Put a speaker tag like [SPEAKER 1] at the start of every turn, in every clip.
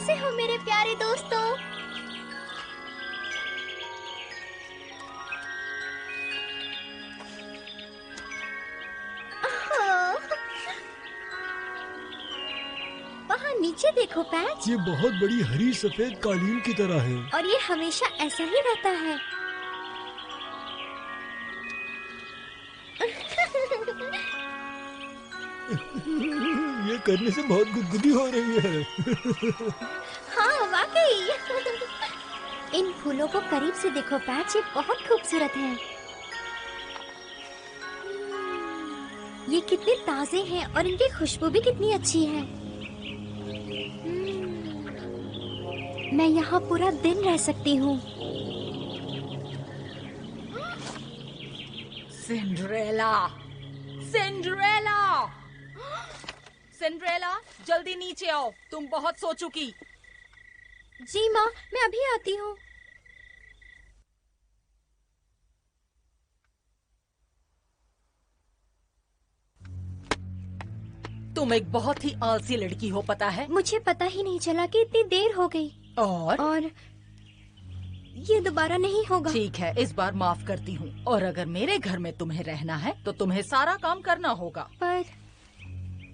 [SPEAKER 1] कैसे हो मेरे प्यारे दोस्तों? वहाँ नीचे देखो पैच।
[SPEAKER 2] ये बहुत बड़ी हरी सफेद कालीन की तरह है
[SPEAKER 1] और ये हमेशा ऐसा ही रहता है।
[SPEAKER 2] ये करने से बहुत गुदगुदी हो रही है।
[SPEAKER 1] हाँ वाकई। इन फूलों को करीब से देखो पैच, ये बहुत खूबसूरत हैं। ये कितने ताजे हैं और इनकी खुशबू भी कितनी अच्छी है। मैं यहाँ पूरा दिन रह सकती हूँ।
[SPEAKER 3] सिंड्रेला, सिंड्रेला, सिंड्रेला, जल्दी नीचे आओ, तुम बहुत सो चुकी।
[SPEAKER 1] जी माँ, मैं अभी आती हूँ।
[SPEAKER 3] तुम एक बहुत ही आलसी लड़की हो, पता है?
[SPEAKER 1] मुझे पता ही नहीं चला कि इतनी देर हो गई। और ये दोबारा नहीं होगा।
[SPEAKER 3] ठीक है, इस बार माफ करती हूँ। और अगर मेरे घर में तुम्हें रहना है तो तुम्हें सारा काम करना होगा।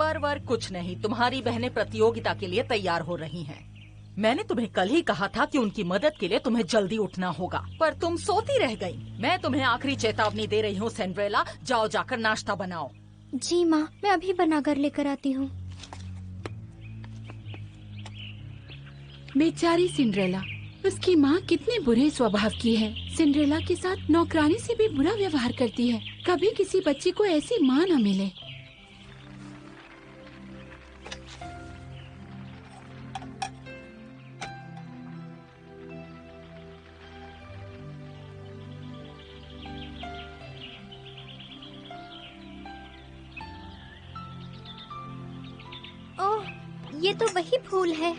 [SPEAKER 3] पर कुछ नहीं, तुम्हारी बहनें प्रतियोगिता के लिए तैयार हो रही हैं। मैंने तुम्हें कल ही कहा था कि उनकी मदद के लिए तुम्हें जल्दी उठना होगा, पर तुम सोती रह गई। मैं तुम्हें आखिरी चेतावनी दे रही हूँ सिंड्रेला, जाओ जाकर नाश्ता बनाओ।
[SPEAKER 1] जी माँ, मैं अभी बनाकर लेकर आती हूँ।
[SPEAKER 4] बेचारी सिंड्रेला, उसकी माँ कितने बुरे स्वभाव की है। सिंड्रेला के साथ नौकरानी से भी बुरा व्यवहार करती है। कभी किसी बच्ची को ऐसी माँ न मिले।
[SPEAKER 1] ओह, ये तो वही फूल है।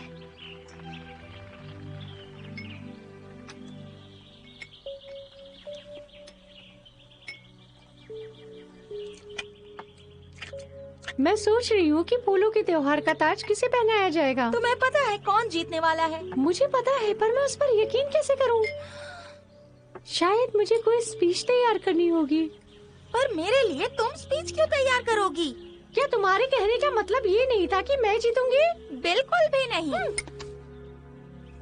[SPEAKER 5] मैं सोच रही हूँ कि फूलों के त्योहार का ताज किसे पहनाया जाएगा।
[SPEAKER 3] तुम्हें पता है कौन जीतने वाला है?
[SPEAKER 5] मुझे पता है, पर मैं उस पर यकीन कैसे करूँ? शायद मुझे कोई स्पीच तैयार करनी होगी।
[SPEAKER 3] पर मेरे लिए तुम स्पीच क्यों तैयार करोगी?
[SPEAKER 5] क्या तुम्हारे कहने का मतलब ये नहीं था कि मैं जीतूंगी?
[SPEAKER 3] बिल्कुल भी नहीं।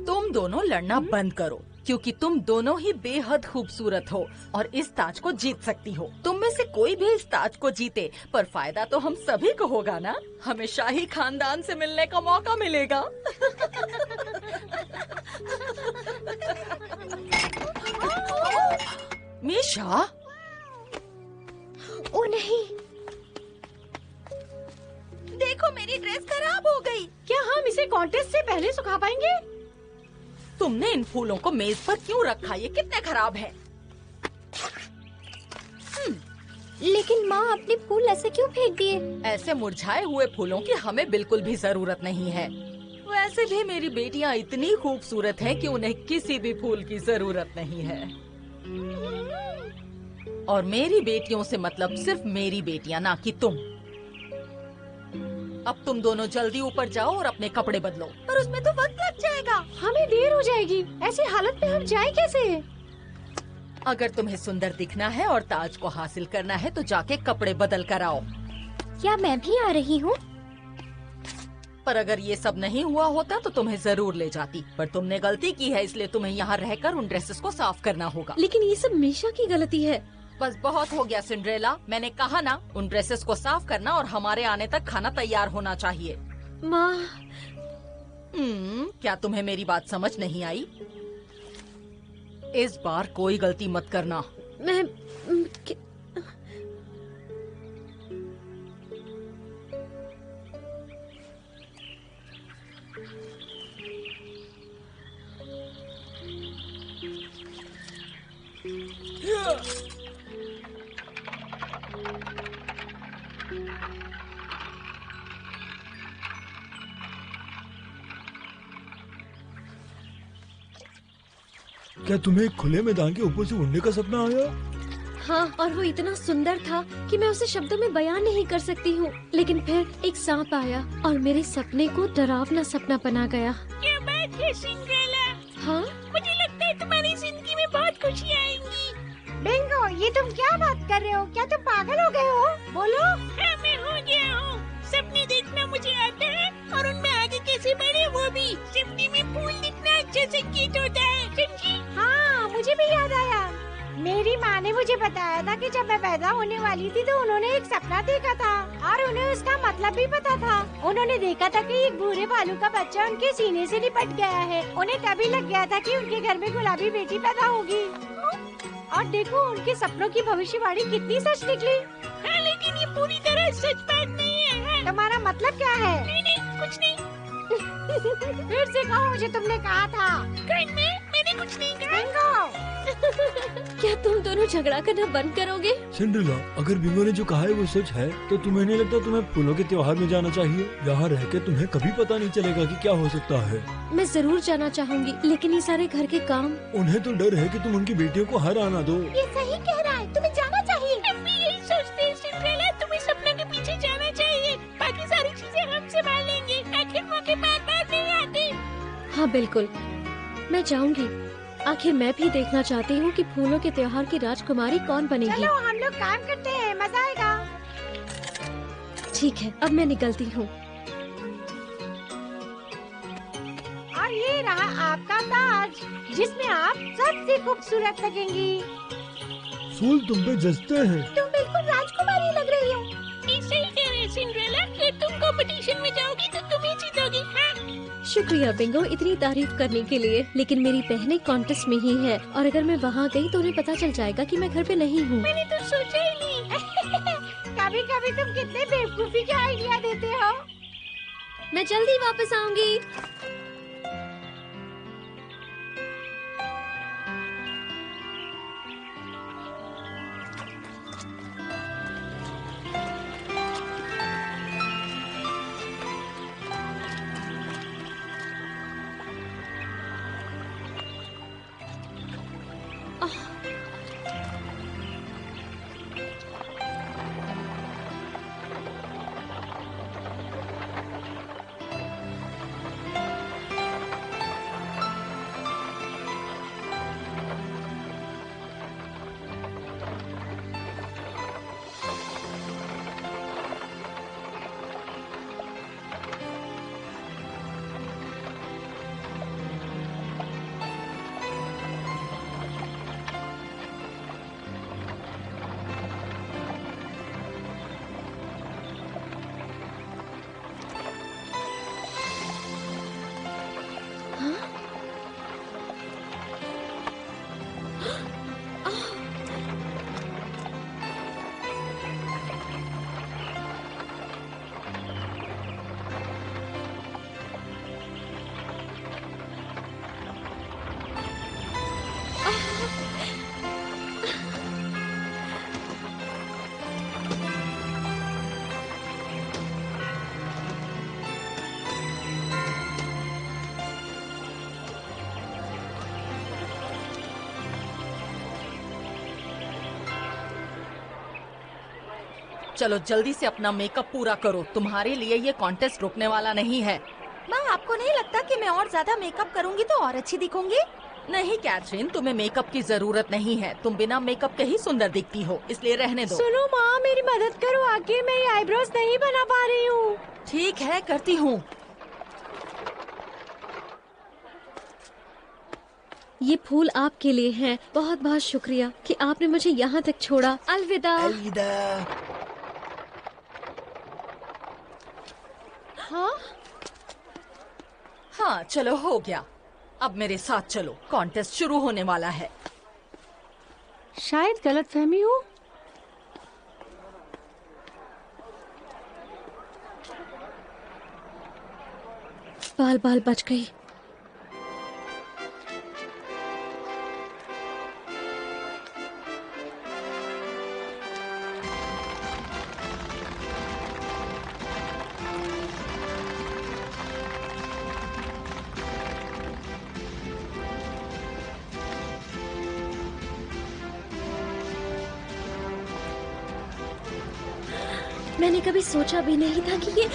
[SPEAKER 3] तुम दोनों लड़ना बंद करो, क्योंकि तुम दोनों ही बेहद खूबसूरत हो और इस ताज को जीत सकती हो। तुम में से कोई भी इस ताज को जीते, पर फायदा तो हम सभी को होगा ना। हमें शाही खानदान से मिलने का मौका मिलेगा। मीशा,
[SPEAKER 1] ओ नहीं,
[SPEAKER 3] देखो मेरी ड्रेस खराब हो गई।
[SPEAKER 5] क्या हम इसे कॉन्टेस्ट से पहले सुखा पाएंगे?
[SPEAKER 3] तुमने इन फूलों को मेज पर क्यों रखा? ये कितने खराब हैं।
[SPEAKER 1] लेकिन माँ, अपने फूल ऐसे क्यों फेंक दिए?
[SPEAKER 3] ऐसे मुरझाए हुए फूलों की हमें बिल्कुल भी जरूरत नहीं है। वैसे भी मेरी बेटियाँ इतनी खूबसूरत हैं कि उन्हें किसी भी फूल की जरूरत नहीं है। और मेरी बेटियों से मतलब सिर्फ मेरी बेटियाँ, ना कि तुम। अब तुम दोनों जल्दी ऊपर जाओ और अपने कपड़े बदलो।
[SPEAKER 1] पर उसमें तो वक्त लग जाएगा।
[SPEAKER 5] हमें देर हो जाएगी। ऐसी हालत में हम जाए कैसे?
[SPEAKER 3] अगर तुम्हें सुंदर दिखना है और ताज को हासिल करना है तो जाके कपड़े बदल कर आओ।
[SPEAKER 1] क्या मैं भी आ रही हूँ?
[SPEAKER 3] पर अगर ये सब नहीं हुआ होता तो तुम्हें जरूर ले जाती, पर तुमने गलती की है, इसलिए तुम्हें यहाँ रहकर उन ड्रेसेस को साफ करना होगा।
[SPEAKER 5] लेकिन ये सब मीशा की गलती है।
[SPEAKER 3] बस बहुत हो गया सिंड्रेला, मैंने कहा ना, उन ड्रेसेस को साफ करना और हमारे आने तक खाना तैयार होना चाहिए।
[SPEAKER 5] माँ,
[SPEAKER 3] क्या तुम्हें मेरी बात समझ नहीं आई? इस बार कोई गलती मत करना।
[SPEAKER 5] मैं
[SPEAKER 2] क्या तुम्हें खुले मैदान के ऊपर से उड़ने का सपना आया?
[SPEAKER 5] हाँ, और वो इतना सुंदर था कि मैं उसे शब्दों में बयान नहीं कर सकती हूँ। लेकिन फिर एक सांप आया और मेरे सपने को डरावना सपना बना गया।
[SPEAKER 1] ये
[SPEAKER 6] ये सिंड्रेला,
[SPEAKER 5] हाँ
[SPEAKER 6] मुझे लगता है तुम्हारी जिंदगी में बहुत खुशी आएंगी।
[SPEAKER 1] बिंगो, ये तुम क्या बात कर रहे हो? क्या तुम पागल हो गए हो? बोलो।
[SPEAKER 6] हाँ, मैं हो गया हूँ। सपने देखना मुझे आता है और उनमें आगे कैसे बढ़े वो भी। सपने में फूल दिखना अच्छा संकेत होता है, समझी?
[SPEAKER 1] हाँ, मुझे भी याद आया। मेरी माँ ने मुझे बताया था कि जब मैं पैदा होने वाली थी तो उन्होंने एक सपना देखा था और उन्हें उसका मतलब भी पता था। उन्होंने देखा था कि एक भूरे भालू का बच्चा उनके सीने से लिपट गया है। उन्हें तभी लग गया था कि उनके घर में गुलाबी बेटी पैदा होगी। और देखो, उनके सपनों की भविष्यवाणी कितनी सच निकली।
[SPEAKER 6] हाँ, लेकिन ये पूरी तरह सच बात नहीं है। हाँ?
[SPEAKER 1] तुम्हारा मतलब क्या है?
[SPEAKER 6] नहीं नहीं, कुछ नहीं।
[SPEAKER 1] फिर से कहो मुझे तुमने कहा था।
[SPEAKER 6] कौन मैं? मैंने कुछ नहीं कहा।
[SPEAKER 1] बिंगो,
[SPEAKER 5] क्या तुम दोनों झगड़ा करना बंद करोगे?
[SPEAKER 2] सिंड्रेला, अगर बिंगो ने जो कहा है वो सच है तो तुम्हें नहीं लगता तुम्हें फूलों के त्योहार में जाना चाहिए? यहाँ रह के तुम्हें कभी पता नहीं चलेगा कि क्या हो सकता है।
[SPEAKER 5] मैं जरूर जाना चाहूंगी, लेकिन ये सारे घर के काम।
[SPEAKER 2] उन्हें तो डर है कि तुम उनकी बेटियों को हर आना दो।
[SPEAKER 1] ये सही कह रहा है, तुम्हें जाना चाहिए।
[SPEAKER 6] हम भी यही सोचते हैं सिंड्रेला, तुम्हें सपना के पीछे जाना चाहिए। बाकी सारी चीजें हम संभाल लेंगे। आखिर मौके बार-बार नहीं आते।
[SPEAKER 5] हाँ बिल्कुल, मैं जाऊंगी। आखिर मैं भी देखना चाहती हूँ कि फूलों के त्योहार की राजकुमारी कौन बनेगी।
[SPEAKER 1] चलो हम लोग काम करते हैं, मजा आएगा।
[SPEAKER 5] ठीक है, अब मैं निकलती हूँ।
[SPEAKER 1] और ये रहा आपका ताज, जिसमें आप सबसे खूबसूरत लगेंगी।
[SPEAKER 2] फूल तुम पे जचते हैं।
[SPEAKER 1] तुम बिल्कुल राजकुमारी लग रही हो।
[SPEAKER 6] ये सही कह रहे हैं सिंड्रेला, अगर तुम कंपटीशन में जाओगी तो तुम ही जीतोगी। हाँ?
[SPEAKER 5] शुक्रिया बिंगो इतनी तारीफ करने के लिए, लेकिन मेरी बहनें कॉन्टेस्ट में ही है और अगर मैं वहाँ गई तो उन्हें पता चल जाएगा कि मैं घर पे नहीं हूँ।
[SPEAKER 6] मैंने तो सोचा ही नहीं।
[SPEAKER 1] कभी कभी तुम कितने बेवकूफी के आइडिया देते हो।
[SPEAKER 5] मैं जल्दी वापस आऊंगी।
[SPEAKER 3] चलो जल्दी से अपना मेकअप पूरा करो, तुम्हारे लिए ये कॉन्टेस्ट रुकने वाला नहीं है।
[SPEAKER 1] माँ, आपको नहीं लगता कि मैं और ज्यादा मेकअप करूंगी तो और अच्छी दिखूंगी?
[SPEAKER 3] नहीं कैथरीन, तुम्हें मेकअप की जरूरत नहीं है। तुम बिना मेकअप के ही सुंदर दिखती हो, इसलिए रहने दो।
[SPEAKER 5] सुनो माँ, मेरी मदद करो, आगे मैं ये आईब्रोज नहीं बना पा रही हूँ।
[SPEAKER 3] ठीक है, करती हूँ।
[SPEAKER 5] ये फूल आपके लिए हैं। बहुत बहुत शुक्रिया कि आपने मुझे यहाँ तक छोड़ा। अलविदा। हाँ
[SPEAKER 3] हाँ, चलो हो गया। अब मेरे साथ चलो, कॉन्टेस्ट शुरू होने वाला है।
[SPEAKER 5] शायद गलतफहमी हो। बाल बाल बच गई। मैंने कभी सोचा भी नहीं था कि ये